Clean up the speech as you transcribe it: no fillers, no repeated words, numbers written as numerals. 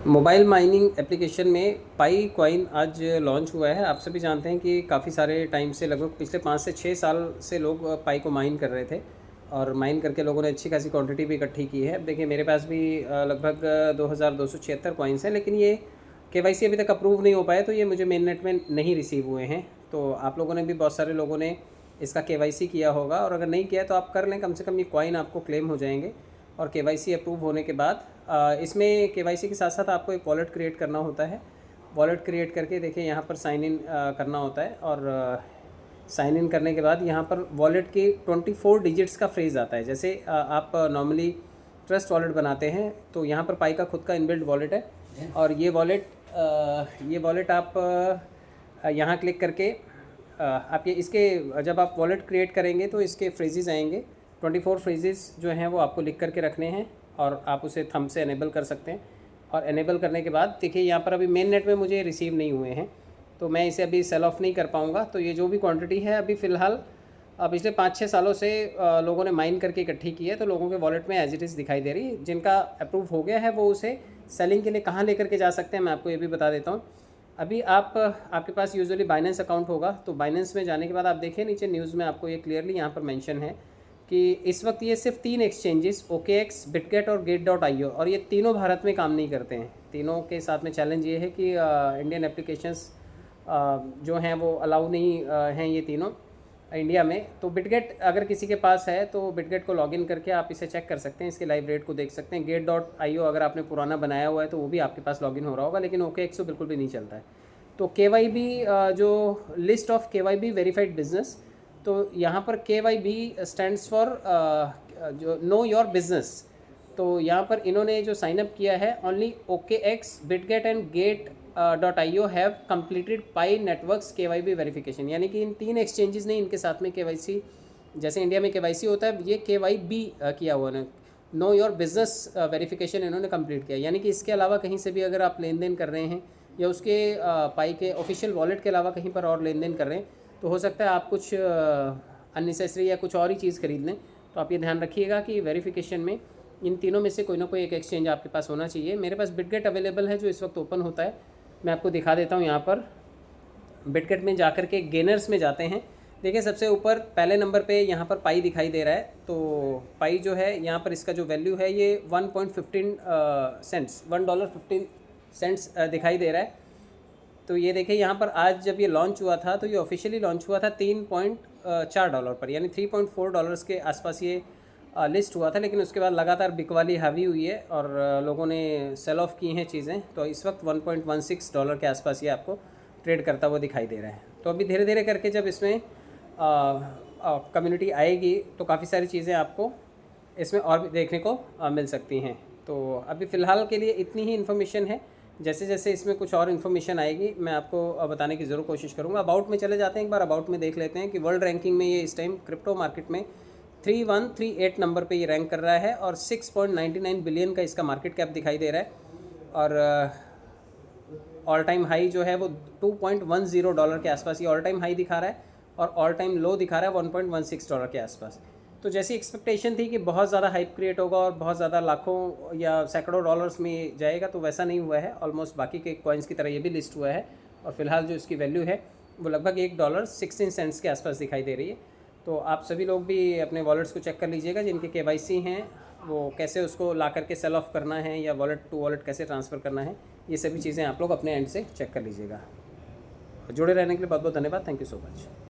Mobile mining application में पाई coin आज launch हुआ है। आप सभी जानते हैं कि काफ़ी सारे टाइम से, लगभग पिछले 5 से 6 साल से लोग पाई को माइन कर रहे थे और माइन करके लोगों ने अच्छी खासी क्वांटिटी भी इकट्ठी की है। अब देखिए, मेरे पास भी लगभग 2276 कॉइन्स हैं, लेकिन ये केवाईसी अभी तक अप्रूव नहीं हो पाया, तो ये मुझे मेन नेट में नहीं रिसीव हुए हैं। तो आप लोगों ने भी, बहुत सारे लोगों ने इसका केवाईसी किया होगा, और अगर नहीं किया तो आप कर लें, कम से कम ये कॉइन आपको क्लेम हो जाएंगे। और केवाईसी अप्रूव होने के बाद इसमें केवाईसी के साथ साथ आपको एक वॉलेट क्रिएट करना होता है। वॉलेट क्रिएट करके देखिए, यहाँ पर साइन इन करना होता है, और साइन इन करने के बाद यहाँ पर वॉलेट की 24 डिजिट्स का फ्रेज़ आता है। जैसे आप नॉर्मली ट्रस्ट वॉलेट बनाते हैं, तो यहाँ पर पाई का खुद का इनबिल्ट वॉलेट है, और ये वॉलेट आप यहाँ क्लिक करके आप ये इसके, जब आप वॉलेट क्रिएट करेंगे तो इसके फ्रेजेस आएंगे। 24 फ्रेजेस जो हैं वो आपको लिख करके रखने हैं, और आप उसे थंब से एनेबल कर सकते हैं। और एनेबल करने के बाद देखिए, यहाँ पर अभी मेन नेट में मुझे रिसीव नहीं हुए हैं, तो मैं इसे अभी सेल ऑफ नहीं कर पाऊँगा। तो ये जो भी क्वांटिटी है अभी फ़िलहाल पिछले 5-6 सालों से लोगों ने माइन करके इकट्ठी की है, तो लोगों के वॉलेट में एज इट इज़ दिखाई दे रही है। जिनका अप्रूव हो गया है वो उसे सेलिंग के लिए कहाँ लेकर के जा सकते हैं, मैं आपको ये भी बता देता हूँ। अभी आपके पास यूजुअली बाइनेंस अकाउंट होगा, तो बाइनेंस में जाने के बाद आप देखिए नीचे न्यूज़ में आपको ये क्लियरली यहाँ पर मेंशन है कि इस वक्त ये सिर्फ 3 एक्सचेंजेस, OKX, बिटगेट और गेट.io, और ये तीनों भारत में काम नहीं करते हैं। तीनों के साथ में चैलेंज ये है कि इंडियन एप्लीकेशंस जो हैं वो अलाउ नहीं हैं ये तीनों इंडिया में। तो बिटगेट अगर किसी के पास है तो बिटगेट को लॉगिन करके आप इसे चेक कर सकते हैं, इसके लाइव रेट को देख सकते हैं। गेट.io अगर आपने पुराना बनाया हुआ है तो वो भी आपके पास लॉगिन हो रहा होगा, लेकिन OKX तो बिल्कुल भी नहीं चलता है। तो KYB, जो list of KYB verified business, तो यहाँ पर KYB स्टैंड्स फॉर जो नो योर बिजनेस। तो यहाँ पर इन्होंने जो साइनअप किया है, ओनली OKX, बिटगेट एंड गेट.io have completed Pi networks KYB verification. यानी कि इन 3 एक्सचेंजेस ने इनके साथ में KYC, जैसे इंडिया में KYC होता है, ये KYB किया हुआ है, नो योर बिजनेस वेरिफिकेशन इन्होंने कंप्लीट किया। यानी कि इसके अलावा कहीं से भी अगर आप लेन देन कर रहे हैं, या उसके पाई के ऑफिशियल वॉलेट के अलावा कहीं पर और लेन देन कर रहे हैं, तो हो सकता है आप कुछ अननेसेसरी या कुछ और ही चीज़ खरीद लें। तो आप ये ध्यान रखिएगा कि वेरिफिकेशन में इन तीनों में से कोई ना कोई एक एक्सचेंज आपके पास होना चाहिए। मेरे पास बिटगेट अवेलेबल है, जो इस वक्त ओपन होता है। मैं आपको दिखा देता हूँ। यहाँ पर बिटगेट में जाकर के गेनर्स में जाते हैं। देखिए, सबसे ऊपर पहले नंबर पे यहाँ पर पाई दिखाई दे रहा है। तो पाई जो है, यहाँ पर इसका जो वैल्यू है ये 1.15 सेंट्स, $1.15 दिखाई दे रहा है। तो ये देखिए, यहाँ पर आज जब ये लॉन्च हुआ था, तो ये ऑफिशियली लॉन्च हुआ था $3.4 पर, यानी $3.4 के आसपास ये लिस्ट हुआ था। लेकिन उसके बाद लगातार बिकवाली हावी हुई है, और लोगों ने सेल ऑफ की हैं चीज़ें। तो इस वक्त $1.16 के आसपास ये आपको ट्रेड करता हुआ दिखाई दे रहा है। तो अभी धीरे धीरे करके जब इसमें कम्युनिटी आएगी, तो काफ़ी सारी चीज़ें आपको इसमें और भी देखने को मिल सकती हैं। तो अभी फ़िलहाल के लिए इतनी ही इन्फॉर्मेशन है। जैसे जैसे इसमें कुछ और इन्फॉर्मेशन आएगी, मैं आपको बताने की ज़रूर कोशिश करूँगा। अबाउट में चले जाते हैं, एक बार अबाउट में देख लेते हैं कि वर्ल्ड रैंकिंग में ये इस टाइम क्रिप्टो मार्केट में 3138 नंबर पे ये रैंक कर रहा है, और 6.99 बिलियन का इसका मार्केट कैप दिखाई दे रहा है। और ऑल टाइम हाई जो है वो $2.10 के आसपास ये ऑल टाइम हाई दिखा रहा है, और ऑल टाइम लो दिखा रहा है $1.16 के आसपास। तो जैसी एक्सपेक्टेशन थी कि बहुत ज़्यादा हाइप क्रिएट होगा और बहुत ज़्यादा लाखों या सैकड़ों डॉलर्स में जाएगा, तो वैसा नहीं हुआ है। ऑलमोस्ट बाकी के कॉइन्स की तरह ये भी लिस्ट हुआ है, और फिलहाल जो इसकी वैल्यू है वो लगभग $1.16 के आसपास दिखाई दे रही है। तो आप सभी लोग भी अपने वॉलेट्स को चेक कर लीजिएगा, जिनके KYC हैं, वो कैसे उसको ला करके सेल ऑफ करना है, या वॉलेट टू वॉलेट कैसे ट्रांसफ़र करना है, ये सभी चीज़ें आप लोग अपने एंड से चेक कर लीजिएगा। जुड़े रहने के लिए बहुत बहुत धन्यवाद। Thank you so much.